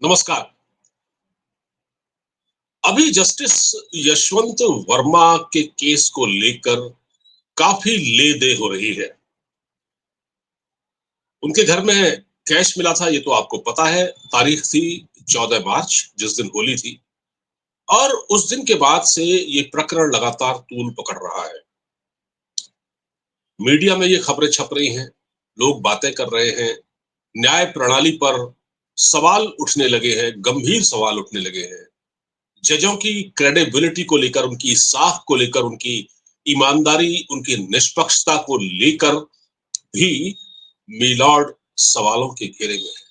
नमस्कार। अभी जस्टिस यशवंत वर्मा के केस को लेकर काफी ले दे हो रही है। उनके घर में कैश मिला था, ये तो आपको पता है। तारीख थी 14 मार्च, जिस दिन होली थी। और उस दिन के बाद से ये प्रकरण लगातार तूल पकड़ रहा है। मीडिया में ये खबरें छप रही हैं, लोग बातें कर रहे हैं, न्याय प्रणाली पर सवाल उठने लगे हैं, गंभीर सवाल उठने लगे हैं। जजों की क्रेडिबिलिटी को लेकर, उनकी साख को लेकर, उनकी ईमानदारी, उनकी निष्पक्षता को लेकर भी मिलॉर्ड सवालों के घेरे में है।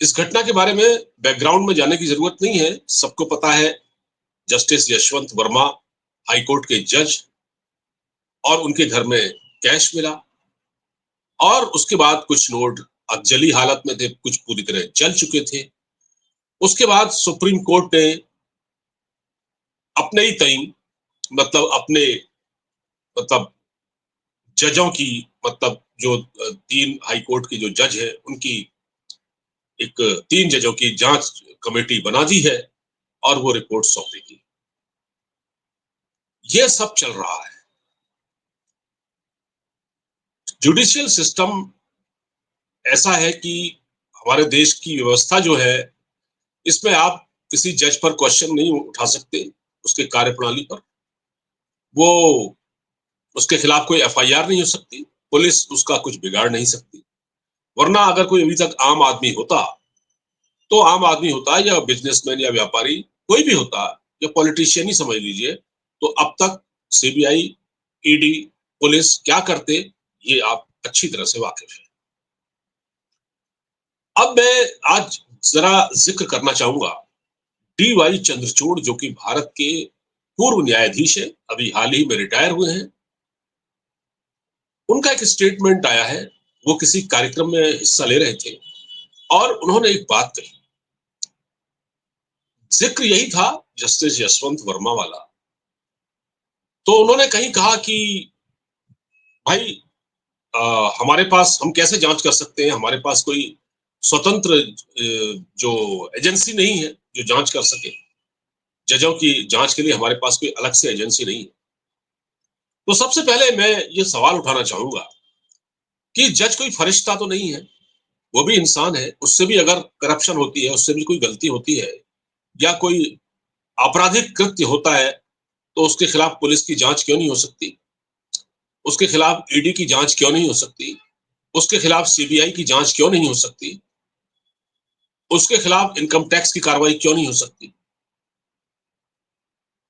इस घटना के बारे में बैकग्राउंड में जाने की जरूरत नहीं है, सबको पता है। जस्टिस यशवंत वर्मा हाईकोर्ट के जज, और उनके घर में कैश मिला, और उसके बाद कुछ नोट जली हालत में थे, कुछ पूरी तरह जल चुके थे। उसके बाद सुप्रीम कोर्ट ने अपने ही तय, मतलब अपने, मतलब जजों की, मतलब जो तीन हाई कोर्ट के जो जज है, उनकी एक 3 जजों की जांच कमेटी बना दी है, और वो रिपोर्ट सौंपेगी। ये सब चल रहा है। जुडिशियल सिस्टम ऐसा है कि हमारे देश की व्यवस्था जो है, इसमें आप किसी जज पर क्वेश्चन नहीं उठा सकते, उसके कार्यप्रणाली पर। वो, उसके खिलाफ कोई एफआईआर नहीं हो सकती, पुलिस उसका कुछ बिगाड़ नहीं सकती। वरना अगर कोई अभी तक आम आदमी होता, तो आम आदमी होता या बिजनेसमैन या व्यापारी, कोई भी होता, या पॉलिटिशियन ही समझ लीजिए, तो अब तक सीबीआई, ईडी, पुलिस क्या करते, ये आप अच्छी तरह से वाकिफ है। अब मैं आज जरा जिक्र करना चाहूंगा डी वाई चंद्रचूड़, जो कि भारत के पूर्व न्यायाधीश है, अभी हाल ही में रिटायर हुए हैं। उनका एक स्टेटमेंट आया है। वो किसी कार्यक्रम में हिस्सा ले रहे थे, और उन्होंने एक बात कही। जिक्र यही था जस्टिस यशवंत वर्मा वाला। तो उन्होंने कहीं कहा कि भाई, हमारे पास, हम कैसे जांच कर सकते हैं, हमारे पास कोई स्वतंत्र जो एजेंसी नहीं है जो जांच कर सके। जजों की जांच के लिए हमारे पास कोई अलग से एजेंसी नहीं है। तो सबसे पहले मैं ये सवाल उठाना चाहूंगा कि जज कोई फरिश्ता तो नहीं है, वो भी इंसान है। उससे भी अगर करप्शन होती है, उससे भी कोई गलती होती है, या कोई आपराधिक कृत्य होता है, तो उसके खिलाफ पुलिस की जांच क्यों नहीं हो सकती? उसके खिलाफ ईडी की जांच क्यों नहीं हो सकती? उसके खिलाफ सीबीआई की जांच क्यों नहीं हो सकती? उसके खिलाफ इनकम टैक्स की कार्रवाई क्यों नहीं हो सकती?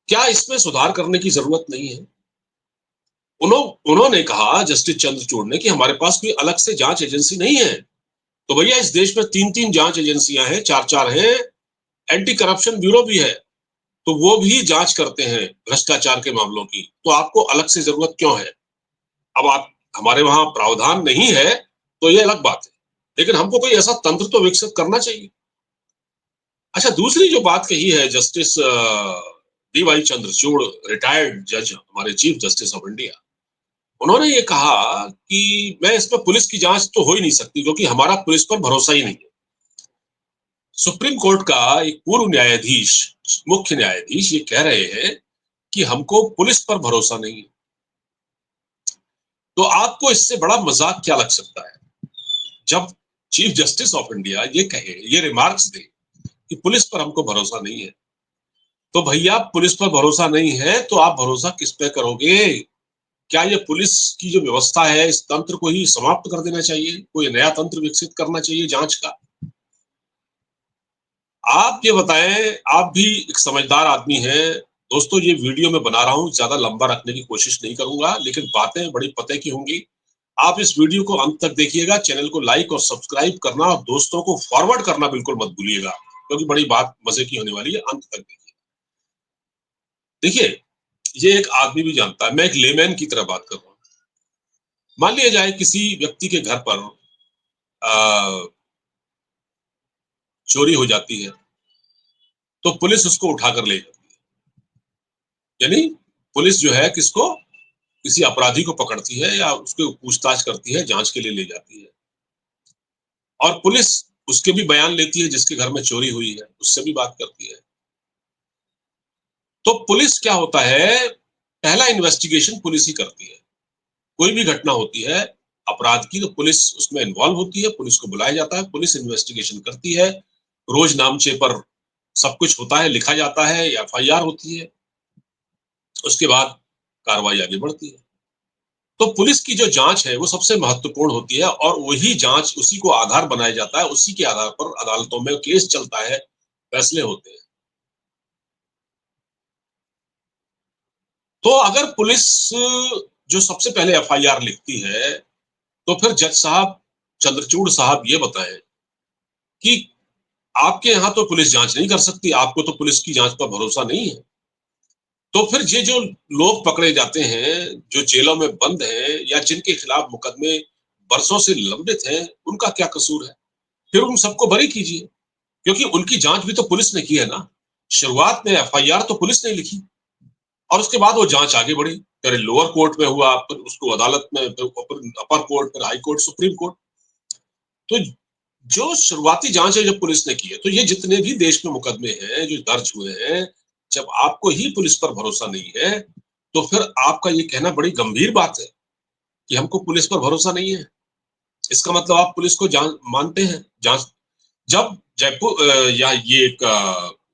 क्या इसमें सुधार करने की जरूरत नहीं है? उन्होंने कहा, जस्टिस चंद्रचूड़ ने, कि हमारे पास कोई अलग से जांच एजेंसी नहीं है। तो भैया, इस देश में 3-3 जांच एजेंसियां हैं, 4-4 हैं। एंटी करप्शन ब्यूरो भी है, तो वो भी जांच करते हैं भ्रष्टाचार के मामलों की। तो आपको अलग से जरूरत क्यों है? अब आप, हमारे वहां प्रावधान नहीं है तो ये अलग बात है, लेकिन हमको कोई ऐसा तंत्र तो विकसित करना चाहिए। अच्छा, दूसरी जो बात कही है justice D Y Chandrachud, retired जज, हमारे चीफ जस्टिस ऑफ इंडिया, उन्होंने ये कहा कि मैं इसमें पुलिस की जांच तो हो ही नहीं सकती, क्योंकि हमारा पुलिस पर भरोसा ही नहीं है। सुप्रीम कोर्ट का एक पूर्व न्यायाधीश, मुख्य न्यायाधीश, ये कह रहे हैं कि हमको पुलिस पर भरोसा नहीं है। तो आपको इससे बड़ा मजाक क्या लग सकता है, जब चीफ जस्टिस ऑफ इंडिया ये कहे, ये रिमार्क्स दे कि पुलिस पर हमको भरोसा नहीं है। तो भैया, पुलिस पर भरोसा नहीं है तो आप भरोसा किस पे करोगे? क्या ये पुलिस की जो व्यवस्था है, इस तंत्र को ही समाप्त कर देना चाहिए? कोई नया तंत्र विकसित करना चाहिए जांच का? आप ये बताएं, आप भी एक समझदार आदमी हैं। दोस्तों, ये वीडियो मैं बना रहा हूं, ज्यादा लंबा रखने की कोशिश नहीं करूंगा, लेकिन बातें बड़ी पते की होंगी। आप इस वीडियो को अंत तक देखिएगा। चैनल को लाइक और सब्सक्राइब करना, और दोस्तों को फॉरवर्ड करना बिल्कुल मत भूलिएगा, क्योंकि बड़ी बात मजे की होने वाली है। अंत तक देखिए। देखिए, ये एक आदमी भी जानता है, मैं एक लेमैन की तरह बात कर रहा हूँ। मान लिया जाए किसी व्यक्ति के घर पर चोरी हो जाती है, तो पुलिस उसको उठाकर ले जाती है। यानी पुलिस जो है, किसको, किसी अपराधी को पकड़ती है, या उसको पूछताछ करती है, जांच के लिए ले जाती है। और पुलिस उसके भी बयान लेती है जिसके घर में चोरी हुई है, उससे भी बात करती है। तो पुलिस क्या होता है, पहला इन्वेस्टिगेशन पुलिस ही करती है। कोई भी घटना होती है अपराध की तो पुलिस उसमें इन्वॉल्व होती है, पुलिस को बुलाया जाता है, पुलिस इन्वेस्टिगेशन करती है, रोज नामचे पर सब कुछ होता है, लिखा जाता है, एफआईआर होती है, उसके बाद कार्रवाई आगे बढ़ती है। तो पुलिस की जो जांच है वो सबसे महत्वपूर्ण होती है और वही जांच उसी को आधार बनाया जाता है, उसी के आधार पर अदालतों में केस चलता है, फैसले होते हैं। तो अगर पुलिस जो सबसे पहले एफआईआर लिखती है, तो फिर जज साहब, चंद्रचूड़ साहब ये बताएं कि आपके यहाँ तो पुलिस जांच नहीं कर सकती, आपको तो पुलिस की जांच पर भरोसा नहीं है। तो फिर ये जो लोग पकड़े जाते हैं, जो जेलों में बंद हैं या जिनके खिलाफ मुकदमे बरसों से लंबित हैं, उनका क्या कसूर है? फिर उन सबको बरी कीजिए, क्योंकि उनकी जांच भी तो पुलिस ने की है ना। शुरुआत में एफआईआर तो पुलिस ने लिखी और उसके बाद वो जांच आगे बढ़ी, फिर लोअर कोर्ट में हुआ, फिर उसको अदालत में, फिर अपर कोर्ट, फिर हाई कोर्ट, सुप्रीम कोर्ट। तो जो शुरुआती जांच है जब पुलिस ने की है, तो ये जितने भी देश में मुकदमे हैं जो दर्ज हुए हैं, जब आपको ही पुलिस पर भरोसा नहीं है, तो फिर आपका ये कहना बड़ी गंभीर बात है कि हमको पुलिस पर भरोसा नहीं है। इसका मतलब आप पुलिस को मानते हैं। जांच जब जयपुर या ये एक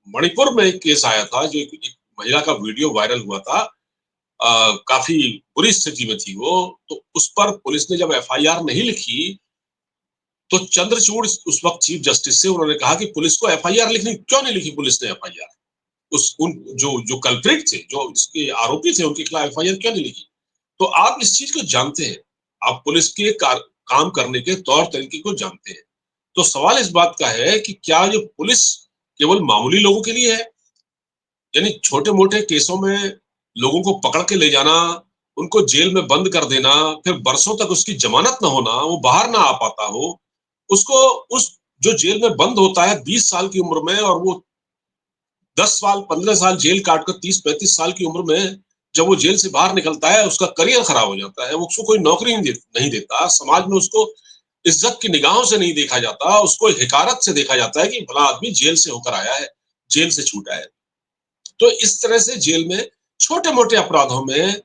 मणिपुर में एक केस आया था, जो एक महिला का वीडियो वायरल हुआ था, काफी बुरी स्थिति में थी वो, तो उस पर पुलिस ने जब एफआईआर नहीं लिखी, तो चंद्रचूड़ उस वक्त चीफ जस्टिस से उन्होंने कहा कि पुलिस को एफआईआर लिखनी क्यों नहीं लिखी, पुलिस ने एफआईआर उस उन जो जो कल्प्रिट थे, जो इसके आरोपी थे, उनके खिलाफ एफआईआर क्यों नहीं लिखी। तो आप इस चीज को जानते हैं, आप पुलिस के काम करने के तौर तरीके को जानते हैं। तो सवाल इस बात का है कि क्या ये पुलिस केवल मामूली लोगों के लिए है, यानी छोटे मोटे केसों में लोगों को पकड़ के ले जाना, उनको जेल में बंद कर देना, फिर बरसों तक उसकी जमानत न होना, वो बाहर ना आ पाता हो, उसको उस जो जेल में बंद होता है 20 साल की उम्र में, और वो 10 साल 15 साल जेल काट कर 30 35 साल की उम्र में जब वो जेल से बाहर निकलता है, उसका करियर खराब हो जाता है, उसको कोई नौकरी नहीं देता, समाज में उसको इज्जत की निगाहों से नहीं देखा जाता, उसको हिकारत से देखा जाता है कि भला आदमी जेल से होकर आया है, जेल से छूटा है। तो इस तरह से जेल में छोटे मोटे अपराधों में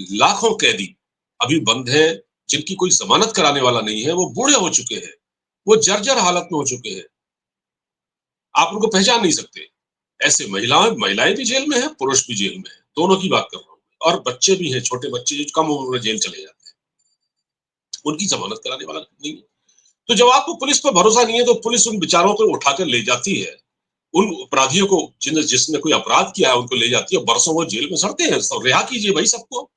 लाखों कैदी अभी बंद हैं, जिनकी कोई जमानत कराने वाला नहीं है, वो बूढ़े हो चुके हैं, वो जर्जर हालत में हो चुके हैं, आप उनको पहचान नहीं सकते। ऐसे महिलाएं भी जेल में है, पुरुष भी जेल में है, दोनों की बात कर रहा हूँ। और बच्चे भी हैं, छोटे बच्चे जो कम उम्र में जेल चले जाते हैं, उनकी जमानत कराने वाला नहीं है। तो जब आपको पुलिस पर भरोसा नहीं है, तो पुलिस उन बेचारों को उठाकर ले जाती है, उन अपराधियों को जिसने कोई अपराध किया है उनको ले जाती है, बरसों वो जेल में सड़ते हैं, तो रिहा कीजिए भाई सबको।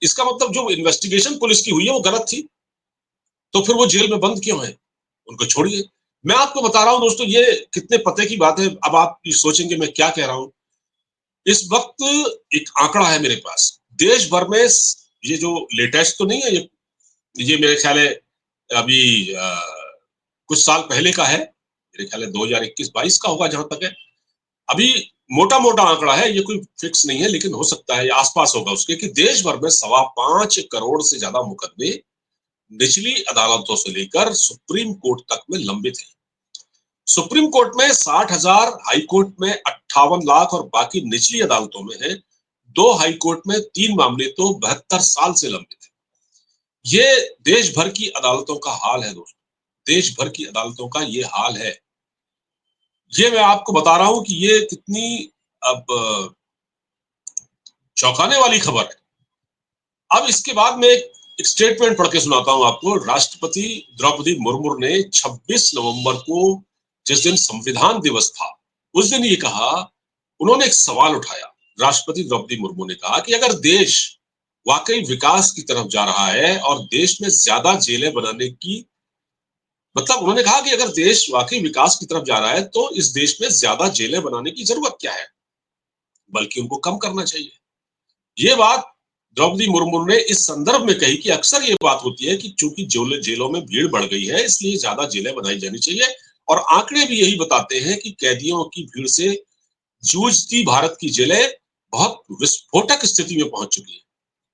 इसका मतलब जो इन्वेस्टिगेशन पुलिस की हुई है वो गलत थी, तो फिर वो जेल में बंद क्यों है? उनको छोड़िए। मैं आपको बता रहा हूं दोस्तों, ये कितने पते की बात है। अब आप सोचेंगे मैं क्या कह रहा हूं। इस वक्त एक आंकड़ा है मेरे पास, देश भर में, ये जो लेटेस्ट तो नहीं है, ये मेरे ख्याल है अभी कुछ साल पहले का है, मेरे ख्याल है 2021-22 का होगा जहां तक है। अभी मोटा मोटा आंकड़ा है, ये कोई फिक्स नहीं है, लेकिन हो सकता है आसपास होगा उसके, कि देश भर में 5.25 करोड़ से ज्यादा मुकदमे निचली अदालतों से लेकर सुप्रीम कोर्ट तक में लंबित है। सुप्रीम कोर्ट में 60,000, हाई कोर्ट में 58 लाख और बाकी निचली अदालतों में है 2, हाई कोर्ट में 3 मामले तो 72 साल से लंबित है। ये देश भर की अदालतों का हाल है दोस्तों, देश भर की अदालतों का ये हाल है। ये मैं आपको बता रहा हूं कि ये कितनी अब चौंकाने वाली खबर है। अब इसके बाद में एक स्टेटमेंट पढ़ के सुनाता हूं आपको। राष्ट्रपति द्रौपदी मुर्मू ने 26 नवंबर को, जिस दिन संविधान दिवस था, उस दिन ये कहा, उन्होंने एक सवाल उठाया। राष्ट्रपति द्रौपदी मुर्मू ने कहा कि अगर देश वाकई विकास की तरफ जा रहा है और देश में ज्यादा जेलें बनाने की, मतलब उन्होंने कहा कि अगर देश वाकई विकास की तरफ जा रहा है तो इस देश में ज्यादा जेलें बनाने की जरूरत क्या है, बल्कि उनको कम करना चाहिए। ये बात द्रौपदी मुर्मू ने इस संदर्भ में कही कि अक्सर ये बात होती है कि चूंकि जेलों में भीड़ बढ़ गई है, इसलिए ज्यादा जेलें बनाई जानी चाहिए, और आंकड़े भी यही बताते हैं कि कैदियों की भीड़ से जूझती भारत की जेलें बहुत विस्फोटक स्थिति में पहुंच चुकी है।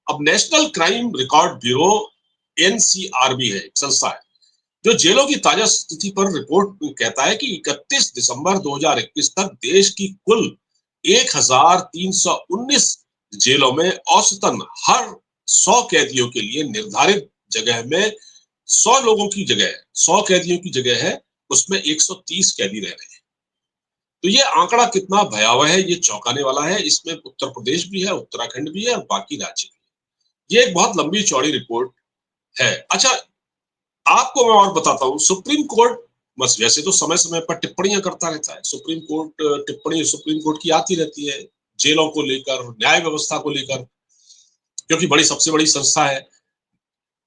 अब national crime record bureau, NCRB है, एक संस्था है, जो जेलों की ताजा स्थिति पर रिपोर्ट कहता है कि 31 दिसंबर 2021 तक देश की कुल 1319 जेलों में औसतन हर 100 कैदियों के लिए निर्धारित जगह में 100 लोगों की जगह 100 कैदियों की जगह है, उसमें 130 कैदी रह रहे हैं। तो ये आंकड़ा कितना भयावह है, ये चौंकाने वाला है। इसमें उत्तर प्रदेश भी है, उत्तराखंड भी है और बाकी राज्य भी। ये एक बहुत लंबी चौड़ी रिपोर्ट है। अच्छा, आपको मैं और बताता हूँ, सुप्रीम कोर्ट बस वैसे तो समय समय पर टिप्पणियां करता रहता है। सुप्रीम कोर्ट टिप्पणी सुप्रीम कोर्ट की आती रहती है जेलों को लेकर, न्याय व्यवस्था को लेकर, क्योंकि बड़ी सबसे बड़ी संस्था है।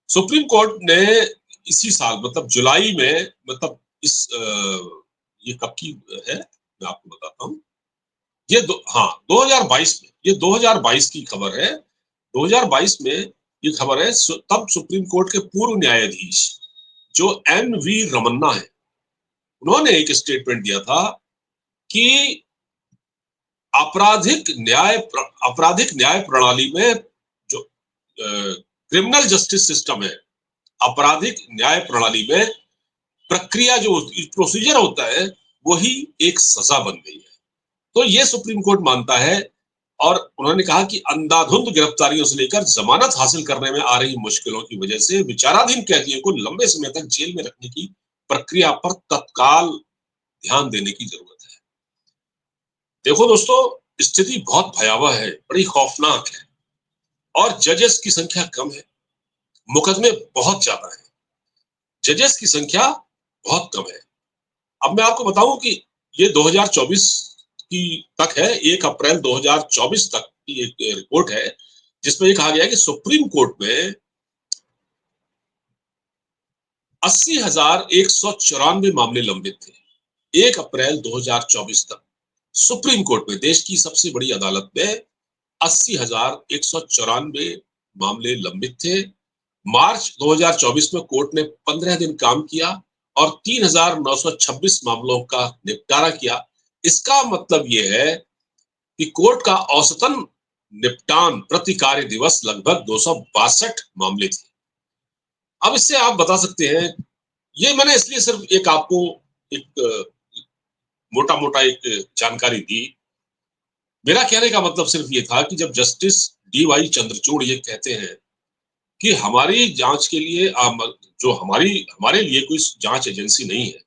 सुप्रीम कोर्ट ने इसी साल मतलब जुलाई में मतलब ये कब की है मैं आपको बताता हूँ। ये 2022 में, ये 2022 की खबर है। 2022 में ये खबर है। तब सुप्रीम कोर्ट के पूर्व न्यायाधीश जो एन वी रमन्ना है, उन्होंने एक स्टेटमेंट दिया था कि आपराधिक न्याय प्रणाली में जो क्रिमिनल जस्टिस सिस्टम है, आपराधिक न्याय प्रणाली में प्रक्रिया जो प्रोसीजर होता है वही एक सजा बन गई है। तो ये सुप्रीम कोर्ट मानता है। और उन्होंने कहा कि अंधाधुंध गिरफ्तारियों से लेकर जमानत हासिल करने में आ रही मुश्किलों की वजह से विचाराधीन कैदियों को लंबे समय तक जेल में रखने की प्रक्रिया पर तत्काल ध्यान देने की जरूरत है। देखो दोस्तों, स्थिति बहुत भयावह है, बड़ी खौफनाक है। और जजेस की संख्या कम है, मुकदमे बहुत ज्यादा है, जजेस की संख्या बहुत कम है। अब मैं आपको बताऊं कि ये 2024 की तक है, 1 अप्रैल 2024 तक की एक रिपोर्ट है, जिसमें ये कहा गया है कि सुप्रीम कोर्ट में 80,194 मामले लंबित थे 1 अप्रैल 2024 तक। सुप्रीम कोर्ट में, देश की सबसे बड़ी अदालत में 80,194 मामले लंबित थे। मार्च 2024 में कोर्ट ने 15 दिन काम किया और 3,926 मामलों का निपटारा किया। इसका मतलब यह है कि कोर्ट का औसतन निपटान प्रति कार्य दिवस लगभग 262 मामले थे। अब इससे आप बता सकते हैं, ये मैंने इसलिए सिर्फ एक आपको एक मोटा मोटा एक जानकारी दी। मेरा कहने का मतलब सिर्फ ये था कि जब जस्टिस डी वाई चंद्रचूड़ ये कहते हैं कि हमारी जांच के लिए जो हमारे लिए कोई जांच एजेंसी नहीं है,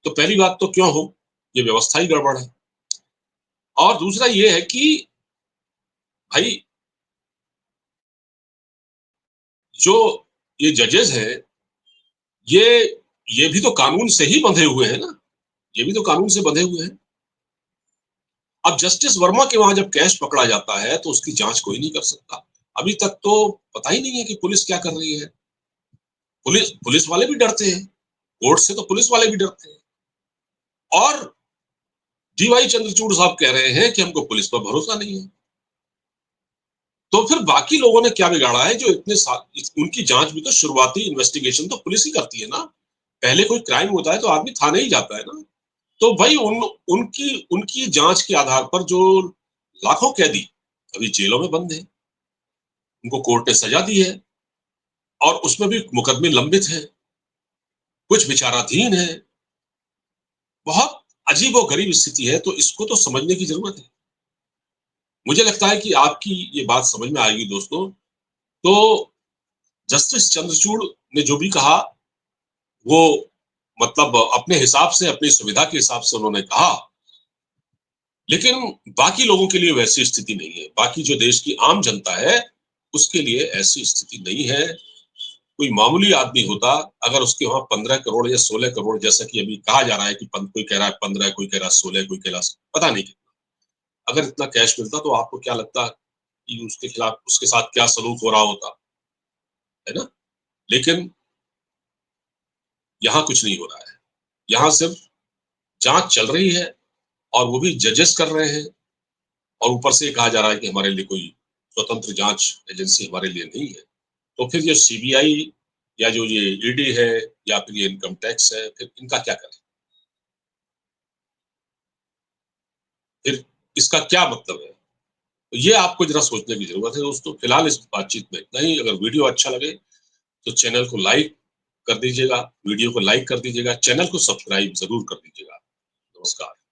तो पहली बात तो क्यों हो, ये व्यवस्था ही गड़बड़ है। और दूसरा ये है कि भाई, जो ये जजेस हैं, ये ये भी तो कानून से ही बंधे हुए हैं ना, ये भी तो कानून से बंधे हुए हैं। अब जस्टिस वर्मा के वहां जब कैश पकड़ा जाता है तो उसकी जांच कोई नहीं कर सकता। अभी तक तो पता ही नहीं है कि पुलिस क्या कर रही है। पुलिस वाले भी डरते हैं, कोर्ट से तो पुलिस वाले भी डरते हैं। और डी वाई चंद्रचूड़ साहब कह रहे हैं कि हमको पुलिस पर भरोसा नहीं है। तो फिर बाकी लोगों ने क्या बिगाड़ा है जो इतने साल, उनकी जांच भी तो शुरुआती इन्वेस्टिगेशन तो पुलिस ही करती है ना। पहले कोई क्राइम होता है तो आदमी थाने ही जाता है ना। तो भाई उनकी उनकी जांच के आधार पर जो लाखों कैदी अभी जेलों में बंद हैं, उनको कोर्ट ने सजा दी है और उसमें भी मुकदमे लंबित हैं, कुछ विचाराधीन है। बहुत अजीब और गरीब स्थिति है, तो इसको तो समझने की जरूरत है। मुझे लगता है कि आपकी ये बात समझ में आएगी दोस्तों। तो जस्टिस चंद्रचूड़ ने जो भी कहा, वो मतलब अपने हिसाब से, अपनी सुविधा के हिसाब से उन्होंने कहा। लेकिन बाकी लोगों के लिए वैसी स्थिति नहीं है। बाकी जो देश की आम जनता है, उसके लिए ऐसी स्थिति नहीं है। कोई मामूली आदमी होता, अगर उसके वहां 15 करोड़ या 16 करोड़, जैसा कि अभी कहा जा रहा है कि कोई कह रहा है 15, कोई कह रहा है 16, कोई कह रहा है पता नहीं कितना, अगर इतना कैश मिलता तो आपको क्या लगता कि उसके खिलाफ, उसके साथ क्या सलूक हो रहा होता, है ना। लेकिन यहाँ कुछ नहीं हो रहा है। यहाँ सिर्फ जांच चल रही है और वो भी जजेस कर रहे हैं। और ऊपर से कहा जा रहा है कि हमारे लिए कोई स्वतंत्र जांच एजेंसी हमारे लिए नहीं है। तो फिर ये सीबीआई या जो ये ईडी है या फिर ये इनकम टैक्स है, फिर इनका क्या करें, फिर इसका क्या मतलब है। तो ये आपको जरा सोचने की जरूरत है दोस्तों। फिलहाल इस बातचीत में इतना ही। अगर वीडियो अच्छा लगे तो चैनल को लाइक कर दीजिएगा, वीडियो को लाइक कर दीजिएगा, चैनल को सब्सक्राइब जरूर कर दीजिएगा। नमस्कार।